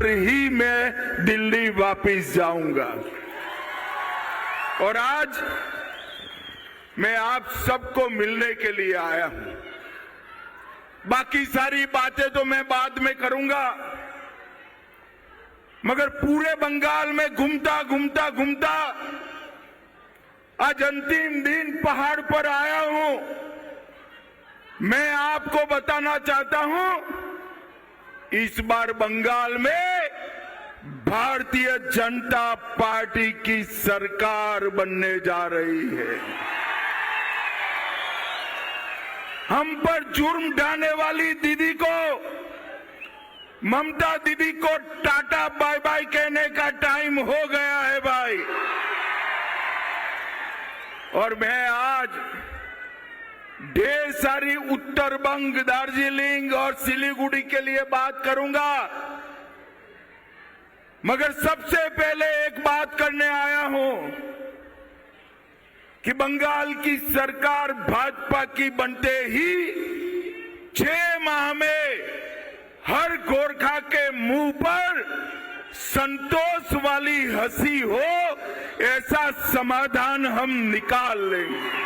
ही मैं दिल्ली वापस जाऊंगा। और आज मैं आप सबको मिलने के लिए आया हूं। बाकी सारी बातें तो मैं बाद में करूंगा, मगर पूरे बंगाल में घूमता घूमता आज अंतिम दिन पहाड़ पर आया हूं। मैं आपको बताना चाहता हूं, इस बार बंगाल में भारतीय जनता पार्टी की सरकार बनने जा रही है। हम पर जुर्म ढाने वाली दीदी को, ममता दीदी को टाटा बाय बाय कहने का टाइम हो गया है भाई। और मैं आज ढेर सारी उत्तर बंग, दार्जिलिंग और सिलीगुड़ी के लिए बात करूंगा, मगर सबसे पहले एक बात करने आया हूं कि बंगाल की सरकार भाजपा की बनते ही 6 माह में हर गोरखा के मुंह पर संतोष वाली हंसी हो, ऐसा समाधान हम निकाल लेंगे।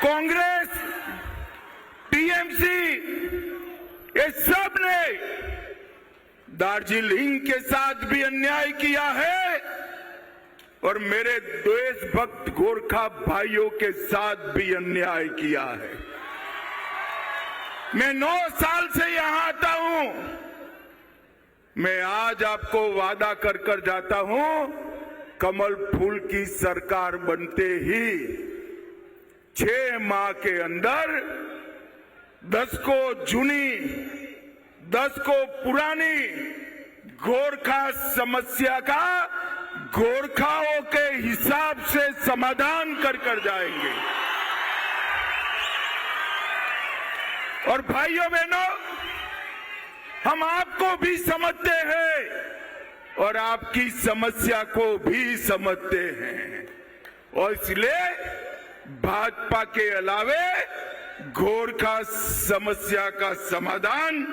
कांग्रेस, टीएमसी, ये सब ने दार्जिलिंग के साथ भी अन्याय किया है और मेरे देशभक्त गोरखा भाइयों के साथ भी अन्याय किया है। मैं 9 साल से यहां आता हूं। मैं आज आपको वादा कर कर जाता हूं, कमल फूल की सरकार बनते ही 6 माह के अंदर 10 को जूनी, 10 को पुरानी गोरखा समस्या का गोरखाओं के हिसाब से समाधान कर कर जाएंगे। और भाइयों बहनों, हम आपको भी समझते हैं और आपकी समस्या को भी समझते हैं, और इसलिए भाजपा के अलावे गोरखा समस्या का समाधान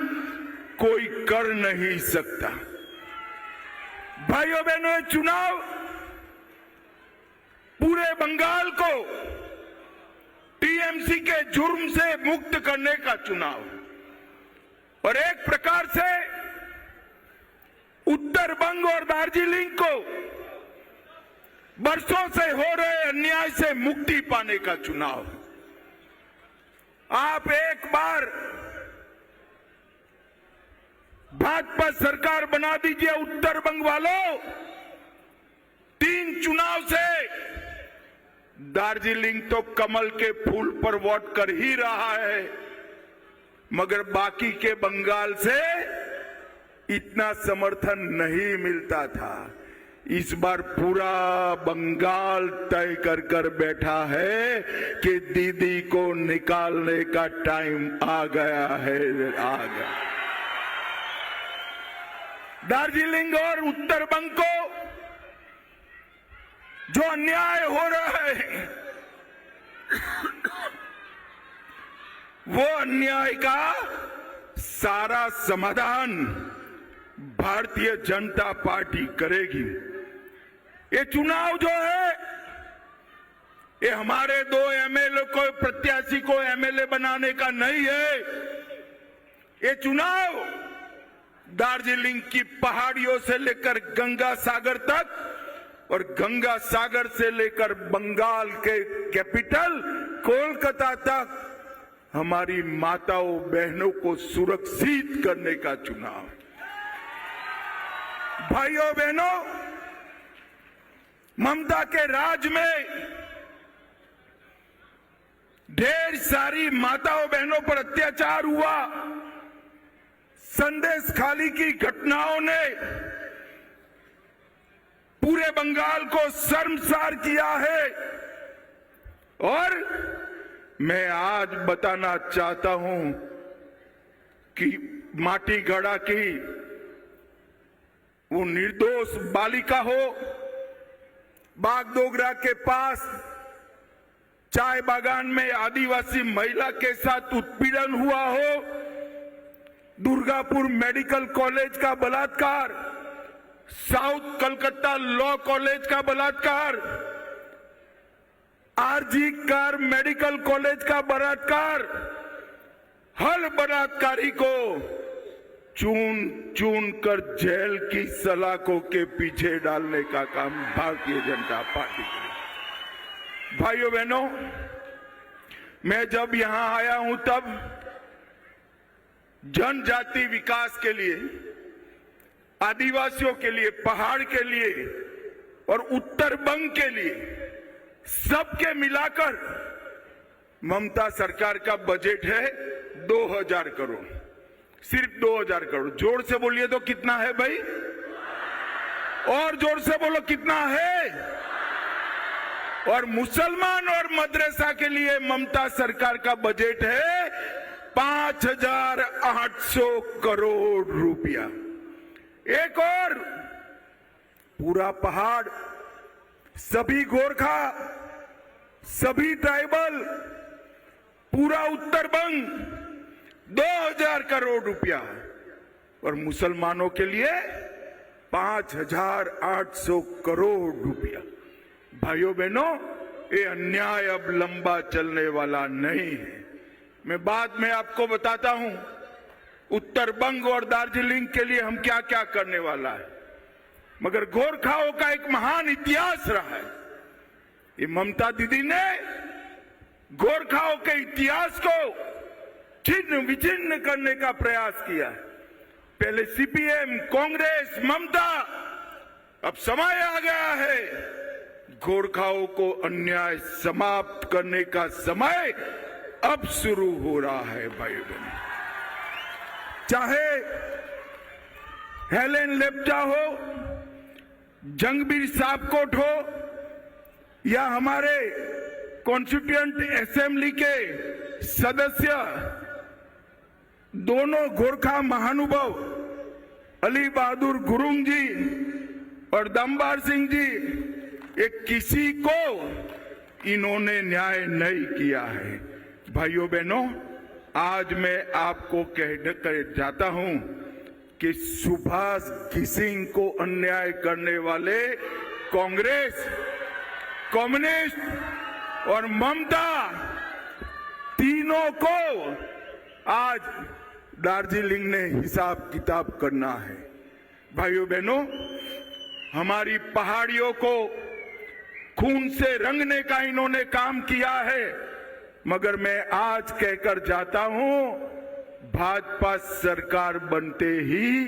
कोई कर नहीं सकता। भाइयों बहनों, चुनाव पूरे बंगाल को टीएमसी के जुर्म से मुक्त करने का चुनाव, और एक प्रकार से उत्तर बंग और दार्जिलिंग को बरसों से हो रहे अन्याय से मुक्ति पाने का चुनाव। आप एक बार भाजपा सरकार बना दीजिए उत्तर बंग वालों। 3 चुनाव से दार्जिलिंग तो कमल के फूल पर वोट कर ही रहा है, मगर बाकी के बंगाल से इतना समर्थन नहीं मिलता था। इस बार पूरा बंगाल तय कर कर बैठा है कि दीदी को निकालने का टाइम आ गया है, आ गया। दार्जिलिंग और उत्तर बंग को जो अन्याय हो रहा है, वो अन्याय का सारा समाधान भारतीय जनता पार्टी करेगी। ये चुनाव जो है, ये हमारे 2 एमएलए को, प्रत्याशी को एमएलए बनाने का नहीं है। ये चुनाव दार्जिलिंग की पहाड़ियों से लेकर गंगा सागर तक और गंगा सागर से लेकर बंगाल के कैपिटल कोलकाता तक हमारी माताओं बहनों को सुरक्षित करने का चुनाव। भाइयों बहनों, ममता के राज में ढेर सारी माताओं बहनों पर अत्याचार हुआ। संदेश खाली की घटनाओं ने पूरे बंगाल को शर्मसार किया है, और मैं आज बताना चाहता हूं कि माटीगढ़ा की वो निर्दोष बालिका हो, बागडोगरा के पास चाय बागान में आदिवासी महिला के साथ उत्पीड़न हुआ हो, दुर्गापुर मेडिकल कॉलेज का बलात्कार, साउथ कलकत्ता लॉ कॉलेज का बलात्कार, आरजी कार मेडिकल कॉलेज का बलात्कार, हर बलात्कारी को चून चून कर जेल की सलाखों के पीछे डालने का काम भारतीय जनता पार्टी करेगी। भाइयों बहनों, मैं जब यहां आया हूं तब जनजाति विकास के लिए, आदिवासियों के लिए, पहाड़ के लिए और उत्तर बंग के लिए सबके मिलाकर ममता सरकार का बजट है 2000 करोड़, सिर्फ 2000 करोड़। जोर से बोलिए तो कितना है भाई? और जोर से बोलो कितना है? और मुसलमान और मदरसा के लिए ममता सरकार का बजट है 5800 करोड़ रुपया। एक और पूरा पहाड़, सभी गोरखा, सभी ट्राइबल, पूरा उत्तर बंग 2000 करोड़ रुपया, और मुसलमानों के लिए 5800 करोड़ रुपया। भाइयों बहनों, ये अन्याय अब लंबा चलने वाला नहीं है। मैं बाद में आपको बताता हूं उत्तर बंग और दार्जिलिंग के लिए हम क्या क्या करने वाला है, मगर गोरखाओं का एक महान इतिहास रहा है। ये ममता दीदी ने गोरखाओं के इतिहास को छिन्न विच्छिन्न करने का प्रयास किया है। पहले सीपीएम, कांग्रेस, ममता, अब समय आ गया है गोरखाओं को अन्याय समाप्त करने का समय अब शुरू हो रहा है। भाइयों बहनों, चाहे हेलेन लेप्चा हो, जंगबीर साबकोट हो, या हमारे कॉन्स्टिट्यूएंट असेंबली के सदस्य, दोनों गोरखा महानुभाव अली बहादुर गुरुंग जी और दमबार सिंह जी, ये किसी को इन्होंने न्याय नहीं किया है। भाइयों बहनों, आज मैं आपको कह जाता हूं कि सुभाष घिसिंग को अन्याय करने वाले कांग्रेस, कम्युनिस्ट और ममता, तीनों को आज दार्जिलिंग ने हिसाब किताब करना है। भाइयों बहनों, हमारी पहाड़ियों को खून से रंगने का इन्होंने काम किया है, मगर मैं आज कहकर जाता हूं, भाजपा सरकार बनते ही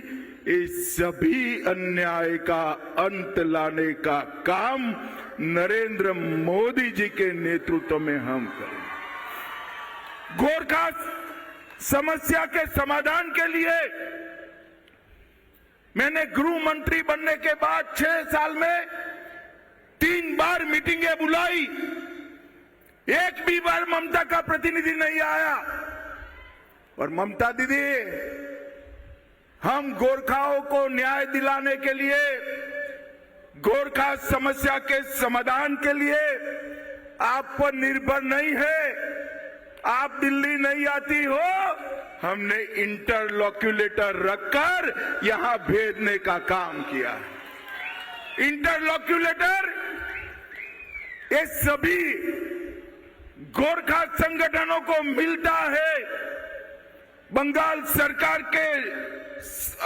इस सभी अन्याय का अंत लाने का काम नरेंद्र मोदी जी के नेतृत्व में हम करेंगे। गोरखा समस्या के समाधान के लिए मैंने गृह मंत्री बनने के बाद 6 साल में 3 बार मीटिंगें बुलाई, एक भी बार ममता का प्रतिनिधि नहीं आया। और ममता दीदी, हम गोरखाओं को न्याय दिलाने के लिए, गोरखा समस्या के समाधान के लिए आप पर निर्भर नहीं है। आप दिल्ली नहीं आती हो, हमने इंटरलॉक्यूलेटर रखकर यहां भेजने का काम किया है। इंटरलॉक्यूलेटर ये सभी गोरखा संगठनों को मिलता है, बंगाल सरकार के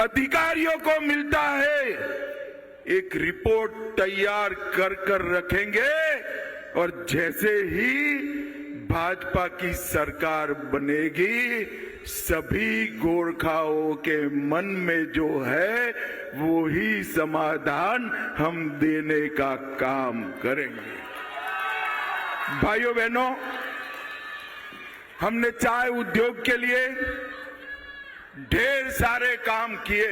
अधिकारियों को मिलता है। एक रिपोर्ट तैयार कर रखेंगे और जैसे ही भाजपा की सरकार बनेगी, सभी गोरखाओं के मन में जो है वो ही समाधान हम देने का काम करेंगे। भाइयों बहनों, हमने चाय उद्योग के लिए ढेर सारे काम किए,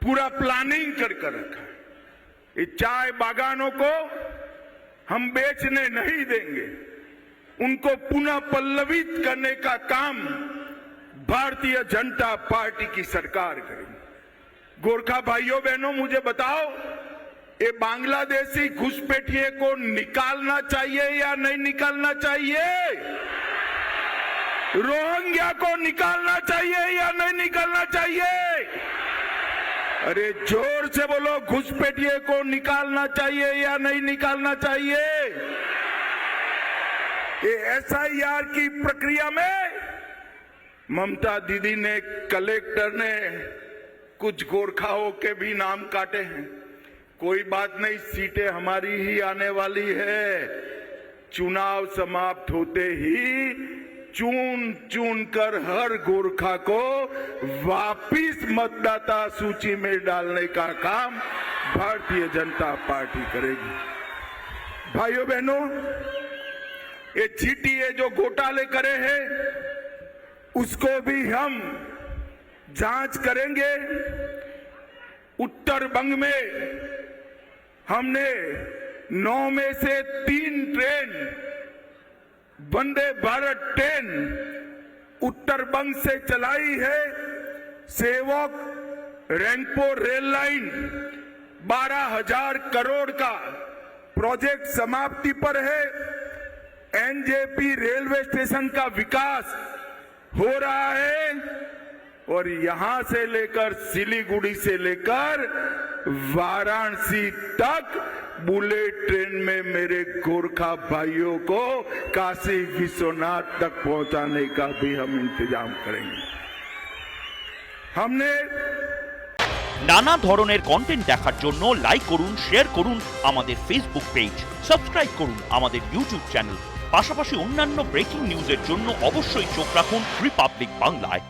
पूरा प्लानिंग कर रखा। ये चाय बागानों को हम बेचने नहीं देंगे, उनको पुनः पल्लवित करने का काम भारतीय जनता पार्टी की सरकार करेगी। गोरखा भाइयों बहनों, मुझे बताओ, ये बांग्लादेशी घुसपैठिए को निकालना चाहिए या नहीं निकालना चाहिए? रोहिंग्या को निकालना चाहिए या नहीं निकालना चाहिए? अरे जोर से बोलो, घुसपैठिए को निकालना चाहिए या नहीं निकालना चाहिए? ये एसआईआर की प्रक्रिया में ममता दीदी ने, कलेक्टर ने कुछ गोरखाओं के भी नाम काटे हैं। कोई बात नहीं, सीटें हमारी ही आने वाली है। चुनाव समाप्त होते ही चुन चुन कर हर गोरखा को वापिस मतदाता सूची में डालने का काम भारतीय जनता पार्टी करेगी। भाइयों बहनों, ये जीटीए जो घोटाले करे हैं उसको भी हम जांच करेंगे। उत्तर बंग में हमने 9 में से 3 ट्रेन वंदे भारत ट्रेन उत्तर बंग से चलाई है। सेवक रैंगपो रेल लाइन 12,000 करोड़ का प्रोजेक्ट समाप्ति पर है। एनजेपी रेलवे स्टेशन का विकास हो रहा है और यहां से लेकर सिलीगुड़ी से लेकर वाराणसी तक बुलेट ट्रेन में मेरे गोरखा भाइयों को काशी विश्वनाथ तक पहुंचाने का भी हम इंतजाम करेंगे। हमने নানা ধরনের কন্টেন্ট দেখার জন্য লাইক করুন, শেয়ার করুন আমাদের ফেসবুক পেজ, সাবস্ক্রাইব করুন আমাদের ইউটিউব চ্যানেল। পাশাপাশি অন্যান্য ব্রেকিং নিউজের জন্য অবশ্যই চোখ রাখুন রিপাবলিক বাংলায়।